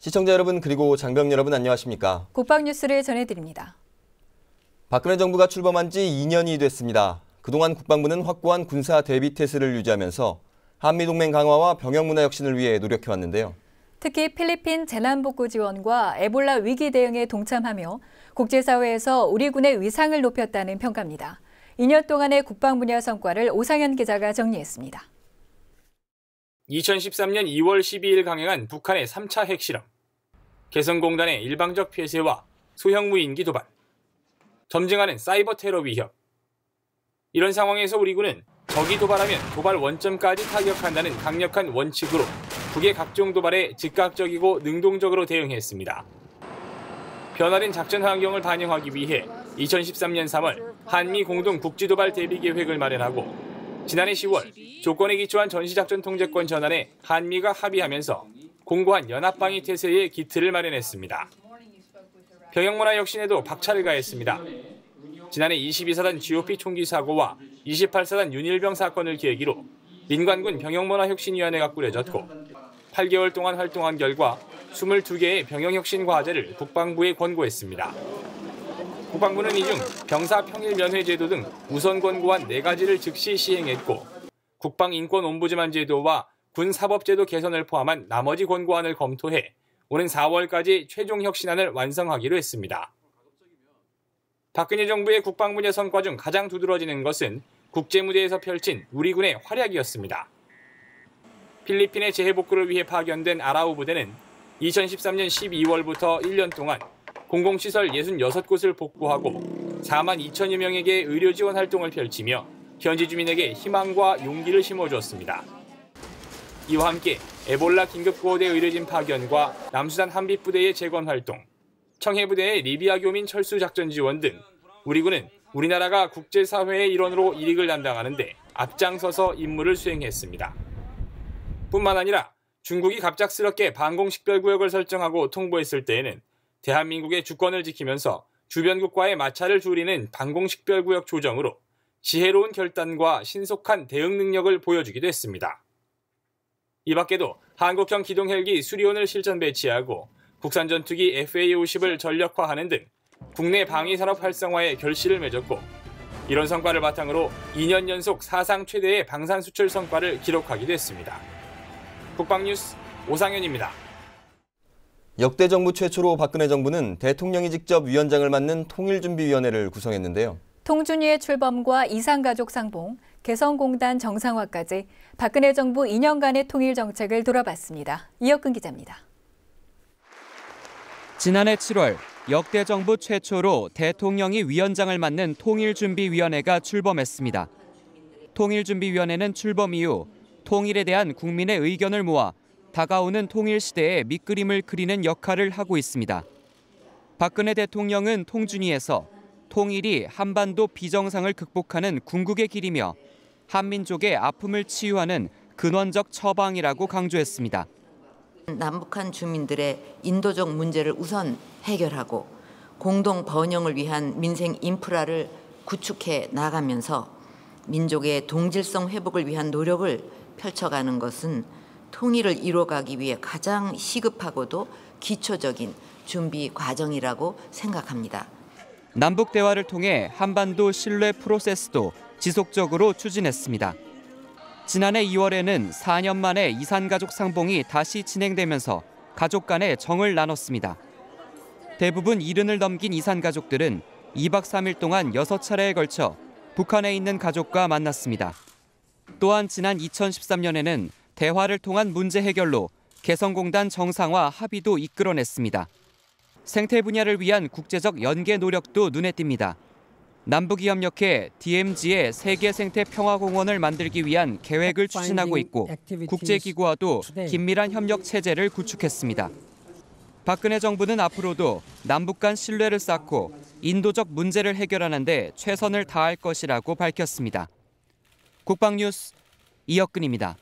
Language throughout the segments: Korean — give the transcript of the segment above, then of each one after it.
시청자 여러분 그리고 장병 여러분 안녕하십니까? 국방뉴스를 전해드립니다. 박근혜 정부가 출범한 지 2년이 됐습니다. 그동안 국방부는 확고한 군사 대비 태세를 유지하면서 한미동맹 강화와 병역문화 혁신을 위해 노력해왔는데요. 특히 필리핀 재난복구 지원과 에볼라 위기 대응에 동참하며 국제사회에서 우리 군의 위상을 높였다는 평가입니다. 2년 동안의 국방 분야 성과를 오상현 기자가 정리했습니다. 2013년 2월 12일 강행한 북한의 3차 핵실험, 개성공단의 일방적 폐쇄와 소형 무인기 도발, 점증하는 사이버 테러 위협. 이런 상황에서 우리 군은 적이 도발하면 도발 원점까지 타격한다는 강력한 원칙으로 북의 각종 도발에 즉각적이고 능동적으로 대응했습니다. 변화된 작전 환경을 반영하기 위해 2013년 3월 한미 공동 국지도발 대비 계획을 마련하고 지난해 10월 조건에 기초한 전시작전 통제권 전환에 한미가 합의하면서 공고한 연합방위 태세의 기틀을 마련했습니다. 병역문화 혁신에도 박차를 가했습니다. 지난해 22사단 GOP 총기 사고와 28사단 윤일병 사건을 계기로 민관군 병역문화혁신위원회가 꾸려졌고 8개월 동안 활동한 결과 22개의 병역혁신 과제를 국방부에 권고했습니다. 국방부는 이 중 병사평일면회제도 등 우선 권고한 4가지를 즉시 시행했고 국방인권옴부즈만 제도와 군사법제도 개선을 포함한 나머지 권고안을 검토해 오는 4월까지 최종 혁신안을 완성하기로 했습니다. 박근혜 정부의 국방 분야 성과 중 가장 두드러지는 것은 국제무대에서 펼친 우리 군의 활약이었습니다. 필리핀의 재해복구를 위해 파견된 아라우 부대는 2013년 12월부터 1년 동안 공공시설 66곳을 복구하고 4만 2천여 명에게 의료 지원 활동을 펼치며 현지 주민에게 희망과 용기를 심어주었습니다. 이와 함께 에볼라 긴급구호대 의료진 파견과 남수단 한빛부대의 재건 활동, 청해부대의 리비아 교민 철수 작전 지원 등 우리 군은 우리나라가 국제사회의 일원으로 이익을 담당하는 데 앞장서서 임무를 수행했습니다. 뿐만 아니라 중국이 갑작스럽게 반공식별구역을 설정하고 통보했을 때에는 대한민국의 주권을 지키면서 주변국과의 마찰을 줄이는 반공식별구역 조정으로 지혜로운 결단과 신속한 대응 능력을 보여주기도 했습니다. 이 밖에도 한국형 기동헬기 수리온을 실전 배치하고 국산 전투기 FA-50을 전력화하는 등 국내 방위산업 활성화에 결실을 맺었고 이런 성과를 바탕으로 2년 연속 사상 최대의 방산 수출 성과를 기록하기도 했습니다. 국방뉴스 오상현입니다. 역대 정부 최초로 박근혜 정부는 대통령이 직접 위원장을 맡는 통일준비위원회를 구성했는데요. 통준위의 출범과 이산가족 상봉, 개성공단 정상화까지 박근혜 정부 2년간의 통일 정책을 돌아봤습니다. 이혁근 기자입니다. 지난해 7월 역대 정부 최초로 대통령이 위원장을 맡는 통일준비위원회가 출범했습니다. 통일준비위원회는 출범 이후 통일에 대한 국민의 의견을 모아 다가오는 통일 시대의 밑그림을 그리는 역할을 하고 있습니다. 박근혜 대통령은 통준위에서 통일이 한반도 비정상을 극복하는 궁극의 길이며 한민족의 아픔을 치유하는 근원적 처방이라고 강조했습니다. 남북한 주민들의 인도적 문제를 우선 해결하고 공동 번영을 위한 민생 인프라를 구축해 나가면서 민족의 동질성 회복을 위한 노력을 펼쳐가는 것은 통일을 이뤄가기 위해 가장 시급하고도 기초적인 준비 과정이라고 생각합니다. 남북 대화를 통해 한반도 신뢰 프로세스도 지속적으로 추진했습니다. 지난해 2월에는 4년 만에 이산가족 상봉이 다시 진행되면서 가족 간의 정을 나눴습니다. 대부분 70을 넘긴 이산가족들은 2박 3일 동안 6차례에 걸쳐 북한에 있는 가족과 만났습니다. 또한 지난 2013년에는 대화를 통한 문제 해결로 개성공단 정상화 합의도 이끌어냈습니다. 생태 분야를 위한 국제적 연계 노력도 눈에 띕니다. 남북이 협력해 DMZ의 세계 생태 평화공원을 만들기 위한 계획을 추진하고 있고 국제기구와도 긴밀한 협력 체제를 구축했습니다. 박근혜 정부는 앞으로도 남북 간 신뢰를 쌓고 인도적 문제를 해결하는 데 최선을 다할 것이라고 밝혔습니다. 국방뉴스 이혁근입니다.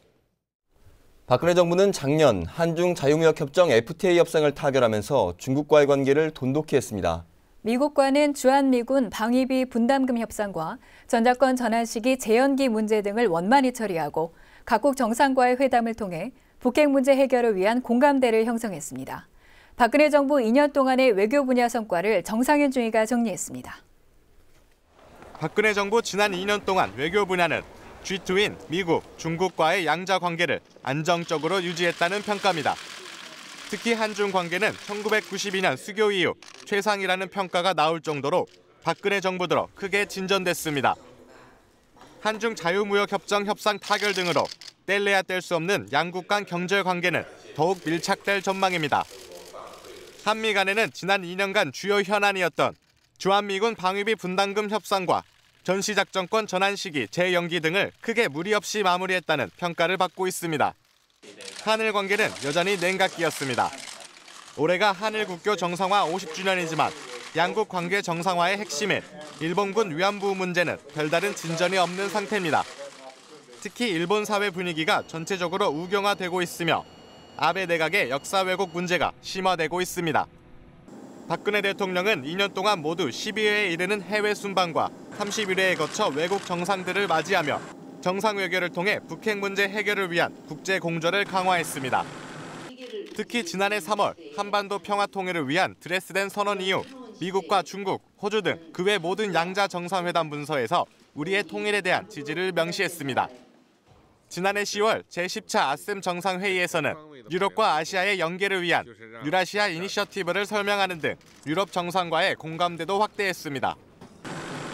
박근혜 정부는 작년 한중 자유무역협정 FTA 협상을 타결하면서 중국과의 관계를 돈독히 했습니다. 미국과는 주한미군 방위비 분담금 협상과 전작권 전환 시기 재연기 문제 등을 원만히 처리하고 각국 정상과의 회담을 통해 북핵 문제 해결을 위한 공감대를 형성했습니다. 박근혜 정부 2년 동안의 외교 분야 성과를 정상현 중위가 정리했습니다. 박근혜 정부 지난 2년 동안 외교 분야는 G2인 미국, 중국과의 양자 관계를 안정적으로 유지했다는 평가입니다. 특히 한중 관계는 1992년 수교 이후 최상이라는 평가가 나올 정도로 박근혜 정부 들어 크게 진전됐습니다. 한중 자유무역협정 협상 타결 등으로 뗄래야 뗄 수 없는 양국 간 경제 관계는 더욱 밀착될 전망입니다. 한미 간에는 지난 2년간 주요 현안이었던 주한미군 방위비 분담금 협상과 전시작전권 전환 시기 재연기 등을 크게 무리 없이 마무리했다는 평가를 받고 있습니다. 한일 관계는 여전히 냉각기였습니다. 올해가 한일 국교 정상화 50주년이지만 양국 관계 정상화의 핵심인 일본군 위안부 문제는 별다른 진전이 없는 상태입니다. 특히 일본 사회 분위기가 전체적으로 우경화되고 있으며 아베 내각의 역사 왜곡 문제가 심화되고 있습니다. 박근혜 대통령은 2년 동안 모두 12회에 이르는 해외 순방과 31회에 거쳐 외국 정상들을 맞이하며 정상 외교를 통해 북핵 문제 해결을 위한 국제 공조를 강화했습니다. 특히 지난해 3월 한반도 평화 통일을 위한 드레스덴 선언 이후 미국과 중국, 호주 등 그 외 모든 양자 정상회담 문서에서 우리의 통일에 대한 지지를 명시했습니다. 지난해 10월 제10차 아셈 정상회의에서는 유럽과 아시아의 연계를 위한 유라시아 이니셔티브를 설명하는 등 유럽 정상과의 공감대도 확대했습니다.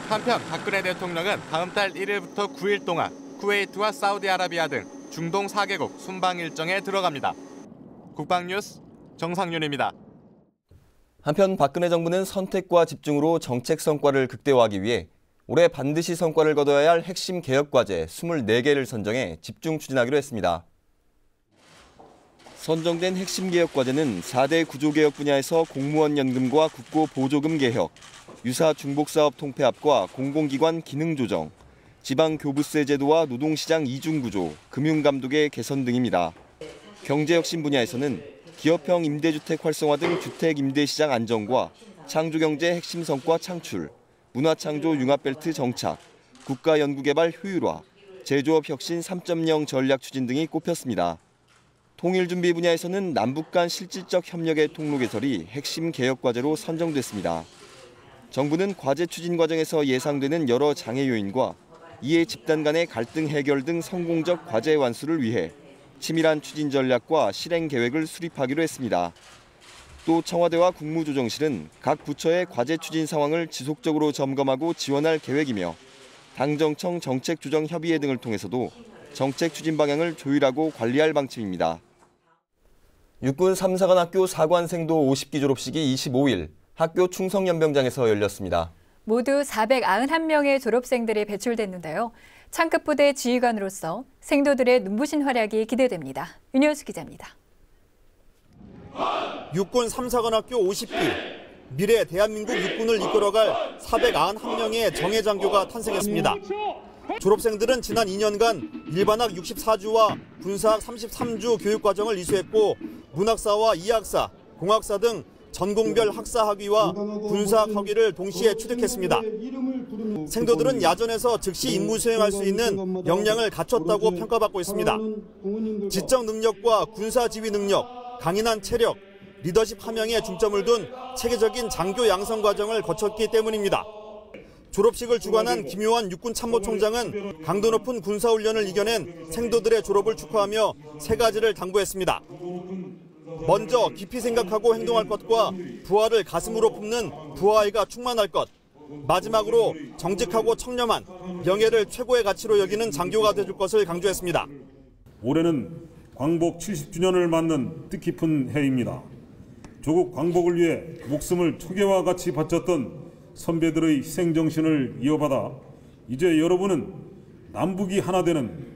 한편 박근혜 대통령은 다음 달 1일부터 9일 동안 쿠웨이트와 사우디아라비아 등 중동 4개국 순방 일정에 들어갑니다. 국방뉴스 정상윤입니다. 한편 박근혜 정부는 선택과 집중으로 정책 성과를 극대화하기 위해 올해 반드시 성과를 거둬야 할 핵심 개혁 과제 24개를 선정해 집중 추진하기로 했습니다. 선정된 핵심 개혁 과제는 4대 구조개혁 분야에서 공무원 연금과 국고 보조금 개혁, 유사 중복사업 통폐합과 공공기관 기능 조정, 지방교부세 제도와 노동시장 이중구조, 금융감독의 개선 등입니다. 경제혁신 분야에서는 기업형 임대주택 활성화 등 주택 임대시장 안정과 창조경제 핵심 성과 창출, 문화창조 융합벨트 정착, 국가연구개발 효율화, 제조업 혁신 3.0 전략 추진 등이 꼽혔습니다. 통일준비 분야에서는 남북 간 실질적 협력의 통로 개설이 핵심 개혁 과제로 선정됐습니다. 정부는 과제 추진 과정에서 예상되는 여러 장애 요인과 이해 집단 간의 갈등 해결 등 성공적 과제 완수를 위해 치밀한 추진 전략과 실행 계획을 수립하기로 했습니다. 또 청와대와 국무조정실은 각 부처의 과제 추진 상황을 지속적으로 점검하고 지원할 계획이며 당정청 정책조정협의회 등을 통해서도 정책 추진 방향을 조율하고 관리할 방침입니다. 육군 3사관학교 사관생도 50기 졸업식이 25일 학교 충성연병장에서 열렸습니다. 모두 491명의 졸업생들이 배출됐는데요. 창급부대 지휘관으로서 생도들의 눈부신 활약이 기대됩니다. 윤효수 기자입니다. 육군 3사관학교 50기, 미래 대한민국 육군을 이끌어갈 491명의 정예장교가 탄생했습니다. 졸업생들은 지난 2년간 일반학 64주와 군사학 33주 교육과정을 이수했고 문학사와 이학사, 공학사 등 전공별 학사 학위와 군사학 학위를 동시에 취득했습니다. 생도들은 야전에서 즉시 임무 수행할 수 있는 역량을 갖췄다고 평가받고 있습니다. 지적 능력과 군사 지휘 능력, 강인한 체력, 리더십 함양에 중점을 둔 체계적인 장교 양성 과정을 거쳤기 때문입니다. 졸업식을 주관한 김요한 육군 참모총장은 강도 높은 군사훈련을 이겨낸 생도들의 졸업을 축하하며 세 가지를 당부했습니다. 먼저 깊이 생각하고 행동할 것과 부하를 가슴으로 품는 부하애가 충만할 것. 마지막으로 정직하고 청렴한 명예를 최고의 가치로 여기는 장교가 되줄 것을 강조했습니다. 올해는 광복 70주년을 맞는 뜻깊은 해입니다. 조국 광복을 위해 목숨을 초계와 같이 바쳤던 선배들의 희생정신을 이어받아 이제 여러분은 남북이 하나 되는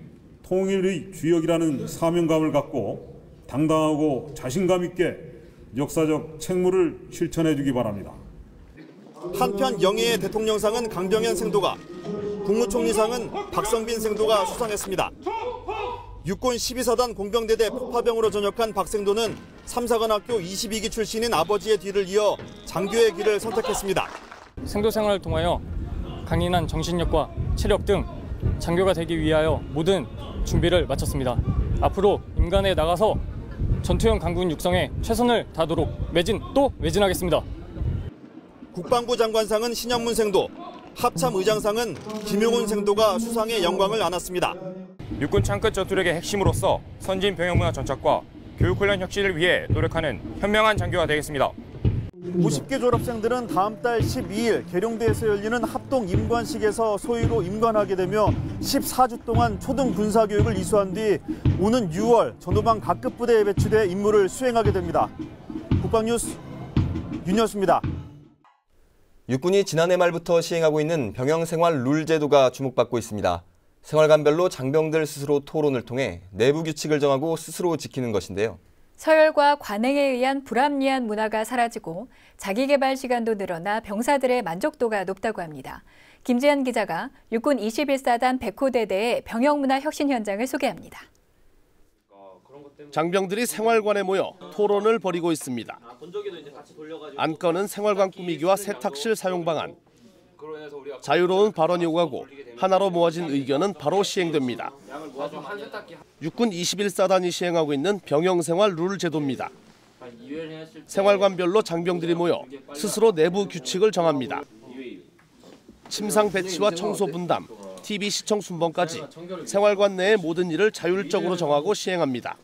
통일의 주역이라는 사명감을 갖고 당당하고 자신감 있게 역사적 책무를 실천해 주기 바랍니다. 한편 영예의 대통령상은 강병현 생도가, 국무총리상은 박성빈 생도가 수상했습니다. 육군 12사단 공병대대 폭파병으로 전역한 박생도는 삼사관학교 22기 출신인 아버지의 뒤를 이어 장교의 길을 선택했습니다. 생도 생활을 통하여 강인한 정신력과 체력 등 장교가 되기 위하여 모든 준비를 마쳤습니다. 앞으로 임관에 나가서 전투형 강군 육성에 최선을 다하도록 매진하겠습니다. 국방부 장관상은 신영문 생도, 합참의장상은 김용훈 생도가 수상의 영광을 안았습니다. 육군 창끝 전투력의 핵심으로서 선진 병영문화 정착과 교육훈련 혁신을 위해 노력하는 현명한 장교가 되겠습니다. 50기 졸업생들은 다음 달 12일 계룡대에서 열리는 합동 임관식에서 소위로 임관하게 되며 14주 동안 초등 군사교육을 이수한 뒤 오는 6월 전후방 각급 부대에 배치돼 임무를 수행하게 됩니다. 국방뉴스 윤여수입니다. 육군이 지난해 말부터 시행하고 있는 병영생활 룰 제도가 주목받고 있습니다. 생활관별로 장병들 스스로 토론을 통해 내부 규칙을 정하고 스스로 지키는 것인데요. 서열과 관행에 의한 불합리한 문화가 사라지고 자기개발 시간도 늘어나 병사들의 만족도가 높다고 합니다. 김지한 기자가 육군 21사단 백호대대의 병영문화 혁신 현장을 소개합니다. 장병들이 생활관에 모여 토론을 벌이고 있습니다. 안건은 생활관 꾸미기와 세탁실 사용 방안. 자유로운 발언이 오가고 하나로 모아진 의견은 바로 시행됩니다. 육군 21사단이 시행하고 있는 병영생활 룰 제도입니다. 생활관별로 장병들이 모여 스스로 내부 규칙을 정합니다. 침상 배치와 청소 분담, TV 시청 순번까지 생활관 내의 모든 일을 자율적으로 정하고 시행합니다.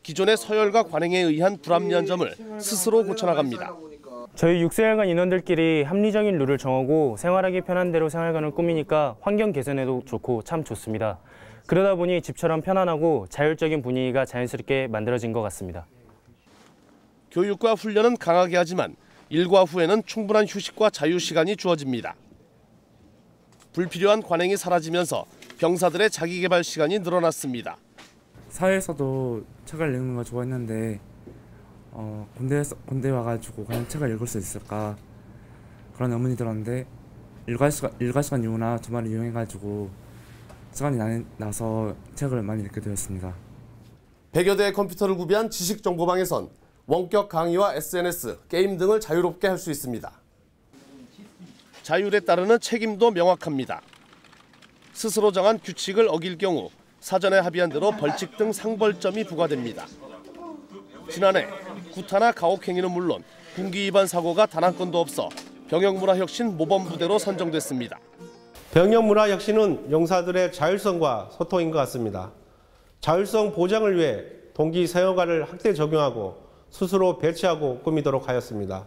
기존의 서열과 관행에 의한 불합리한 점을 스스로 고쳐나갑니다. 저희 육생활관 인원들끼리 합리적인 룰을 정하고 생활하기 편한 대로 생활관을 꾸미니까 환경 개선에도 좋고 참 좋습니다. 그러다 보니 집처럼 편안하고 자율적인 분위기가 자연스럽게 만들어진 것 같습니다. 교육과 훈련은 강하게 하지만 일과 후에는 충분한 휴식과 자유 시간이 주어집니다. 불필요한 관행이 사라지면서 병사들의 자기개발 시간이 늘어났습니다. 사회에서도 책을 읽는 거 좋아했는데 군대 와가지고 과연 책을 읽을 수 있을까 그런 의문이 들었는데 일과 시간 이후나 주말을 이용해가지고 시간이 나서 책을 많이 읽게 되었습니다. 100여 대의 컴퓨터를 구비한 지식정보방에선 원격 강의와 SNS, 게임 등을 자유롭게 할 수 있습니다. 자율에 따르는 책임도 명확합니다. 스스로 정한 규칙을 어길 경우 사전에 합의한 대로 벌칙 등 상벌점이 부과됩니다. 지난해 구타나 가혹 행위는 물론 군기 위반 사고가 단 한 건도 없어 병영문화혁신 모범부대로 선정됐습니다. 병영문화혁신은 용사들의 자율성과 소통인 것 같습니다. 자율성 보장을 위해 동기 사용관을 학대 적용하고 스스로 배치하고 꾸미도록 하였습니다.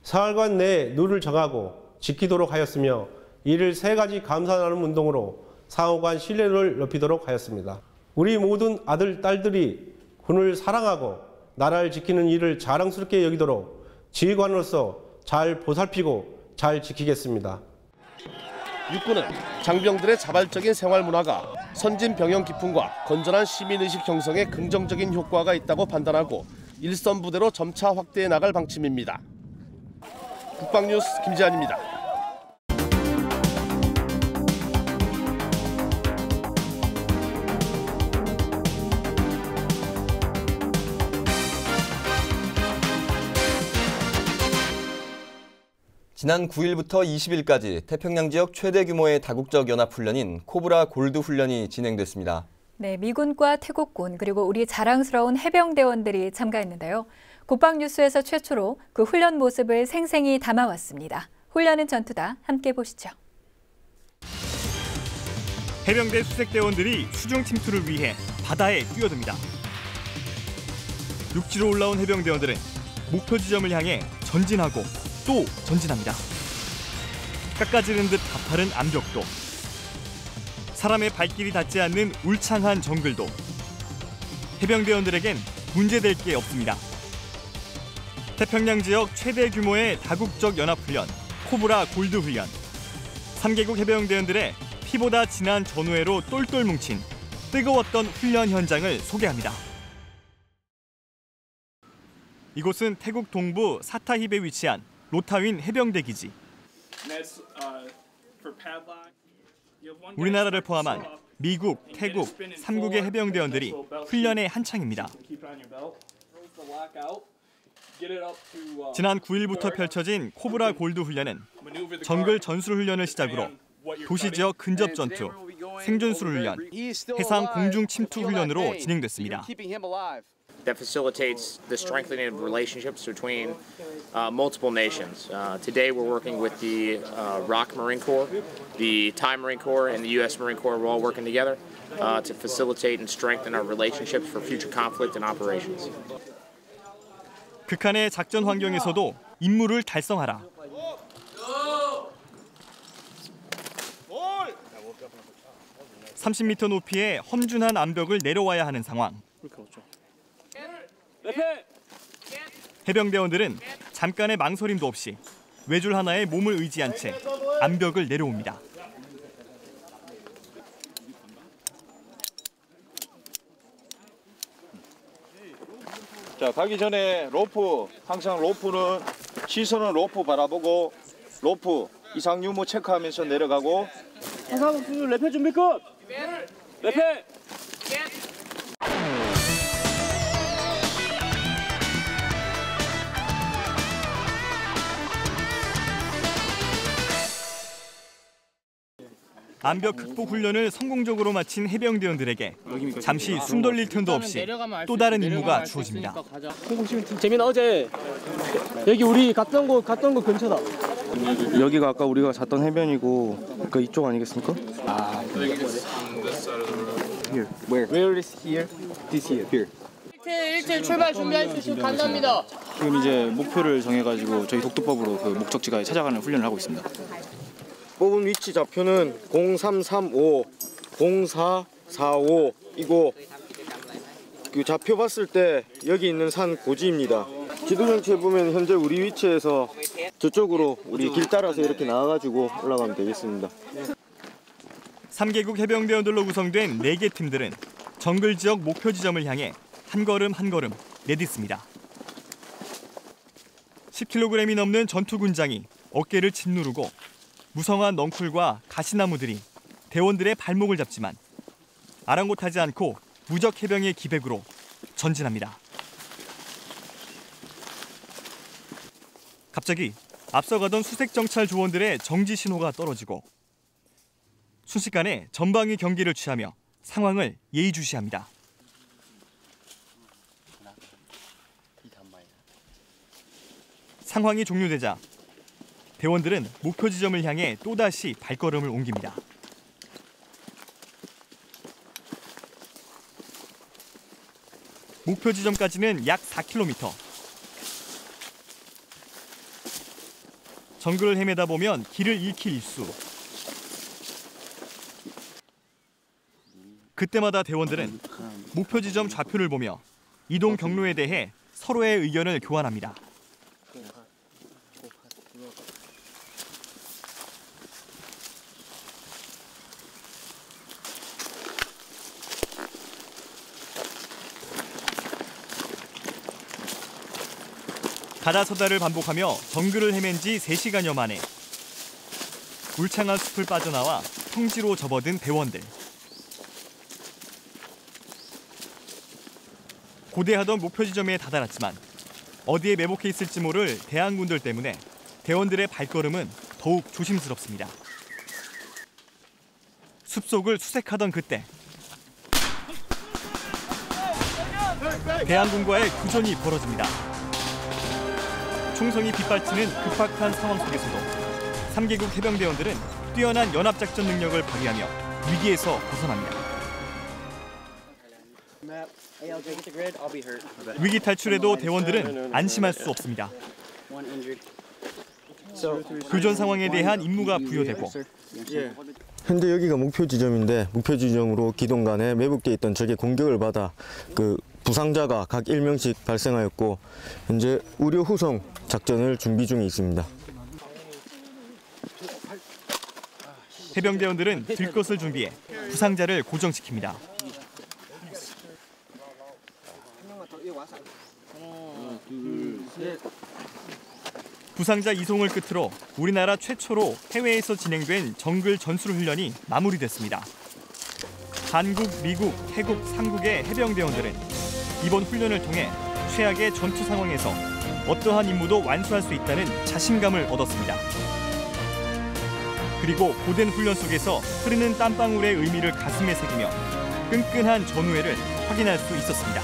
생활관 내에 룰을 정하고 지키도록 하였으며 이를 3가지 감산하는 운동으로 상호간 신뢰를 높이도록 하였습니다. 우리 모든 아들, 딸들이 군을 사랑하고 나라를 지키는 일을 자랑스럽게 여기도록 지휘관으로서 잘 보살피고 잘 지키겠습니다. 육군은 장병들의 자발적인 생활 문화가 선진 병영 기풍과 건전한 시민의식 형성에 긍정적인 효과가 있다고 판단하고 일선 부대로 점차 확대해 나갈 방침입니다. 국방뉴스 김지한입니다. 지난 9일부터 20일까지 태평양 지역 최대 규모의 다국적 연합훈련인 코브라 골드 훈련이 진행됐습니다. 네, 미군과 태국군 그리고 우리 자랑스러운 해병대원들이 참가했는데요. 국방뉴스에서 최초로 그 훈련 모습을 생생히 담아왔습니다. 훈련은 전투다. 함께 보시죠. 해병대 수색대원들이 수중 침투를 위해 바다에 뛰어듭니다. 육지로 올라온 해병대원들은 목표 지점을 향해 전진하고 또 전진합니다. 깎아지른 듯 가파른 암벽도, 사람의 발길이 닿지 않는 울창한 정글도 해병대원들에겐 문제될 게 없습니다. 태평양 지역 최대 규모의 다국적 연합훈련 코브라 골드 훈련. 3개국 해병대원들의 피보다 진한 전우회로 똘똘 뭉친 뜨거웠던 훈련 현장을 소개합니다. 이곳은 태국 동부 사타힙에 위치한 로타윈 해병대 기지. 우리나라를 포함한 미국, 태국, 3국의 해병대원들이 훈련에 한창입니다. 지난 9일부터 펼쳐진 코브라 골드 훈련은 정글 전술 훈련을 시작으로 도시 지역 근접 전투, 생존술 훈련, 해상 공중 침투 훈련으로 진행됐습니다. That facilitates the strengthening of relationships between multiple nations. Today we're working with the ROC Marine Corps, the Thai Marine Corps, and the U.S. Marine Corps. We're all working together to facilitate and strengthen our relationships for future conflict and operations. 극한의 작전 환경에서도 임무를 달성하라. (30m) 높이의 험준한 암벽을 내려와야 하는 상황. 해병대원들은 잠깐의 망설임도 없이 외줄 하나에 몸을 의지한 채 암벽을 내려옵니다. 자, 가기 전에 항상 로프는 시선은 로프 바라보고 로프 이상 유무 체크하면서 내려가고. 항상 레페 준비 끝. 레페. 암벽 극복 훈련을 성공적으로 마친 해병대원들에게 잠시 숨 돌릴 틈도 없이 또 다른 임무가 주어집니다. 재민아, 어제 여기 우리 갔던 거 근처다. 여기가 아까 우리가 잤던 해변이고 그 이쪽 아니겠습니까? Here. Where is here? This here. 1대1 출발 준비할 수 있으면 간답니다. 지금 이제 목표를 정해가지고 저희 독도법으로 그 목적지까지 찾아가는 훈련을 하고 있습니다. 뽑은 위치 좌표는 0335, 0445이고 그 좌표 봤을 때 여기 있는 산 고지입니다. 지도정치에 보면 현재 우리 위치에서 저쪽으로 우리 길 따라서 이렇게 나와가지고 올라가면 되겠습니다. 3개국 해병대원들로 구성된 4개 팀들은 정글 지역 목표 지점을 향해 한 걸음 한 걸음 내딛습니다. 10kg이 넘는 전투 군장이 어깨를 짓누르고 무성한 넝쿨과 가시나무들이 대원들의 발목을 잡지만 아랑곳하지 않고 무적 해병의 기백으로 전진합니다. 갑자기 앞서가던 수색 정찰 조원들의 정지 신호가 떨어지고 순식간에 전방위 경계를 취하며 상황을 예의주시합니다. 상황이 종료되자 대원들은 목표 지점을 향해 또다시 발걸음을 옮깁니다. 목표 지점까지는 약 4km. 정글을 헤매다 보면 길을 잃기 일수. 그때마다 대원들은 목표 지점 좌표를 보며 이동 경로에 대해 서로의 의견을 교환합니다. 가다서다를 반복하며 정글을 헤맨 지 3시간여 만에 울창한 숲을 빠져나와 평지로 접어든 대원들. 고대하던 목표 지점에 다다랐지만 어디에 매복해 있을지 모를 대항군들 때문에 대원들의 발걸음은 더욱 조심스럽습니다. 숲속을 수색하던 그때 대항군과의 교전이 벌어집니다. 총성이 빗발치는 급박한 상황 속에서도 3개국 해병대원들은 뛰어난 연합작전 능력을 발휘하며 위기에서 벗어납니다. 위기 탈출에도 대원들은 안심할 수 없습니다. 교전 상황에 대한 임무가 부여되고 현재 여기가 목표 지점인데 목표 지점으로 기동 간에 매복돼 있던 적의 공격을 받아 그 부상자가 각 1명씩 발생하였고 현재 우려 후송 작전을 준비 중에 있습니다. 해병대원들은 들 것을 준비해 부상자를 고정시킵니다. 부상자 이송을 끝으로 우리나라 최초로 해외에서 진행된 정글 전술 훈련이 마무리됐습니다. 한국, 미국, 태국, 삼국의 해병대원들은 이번 훈련을 통해 최악의 전투 상황에서 어떠한 임무도 완수할 수 있다는 자신감을 얻었습니다. 그리고 고된 훈련 속에서 흐르는 땀방울의 의미를 가슴에 새기며 끈끈한 전우회를 확인할 수 있었습니다.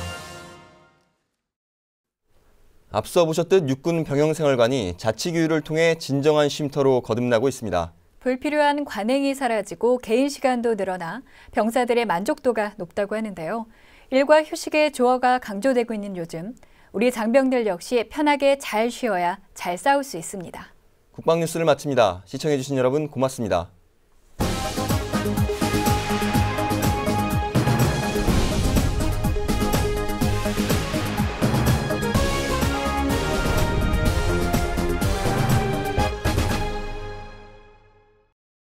앞서 보셨듯 육군 병영생활관이 자치교육을 통해 진정한 쉼터로 거듭나고 있습니다. 불필요한 관행이 사라지고 개인 시간도 늘어나 병사들의 만족도가 높다고 하는데요. 일과 휴식의 조화가 강조되고 있는 요즘, 우리 장병들 역시 편하게 잘 쉬어야 잘 싸울 수 있습니다. 국방뉴스를 마칩니다. 시청해주신 여러분 고맙습니다.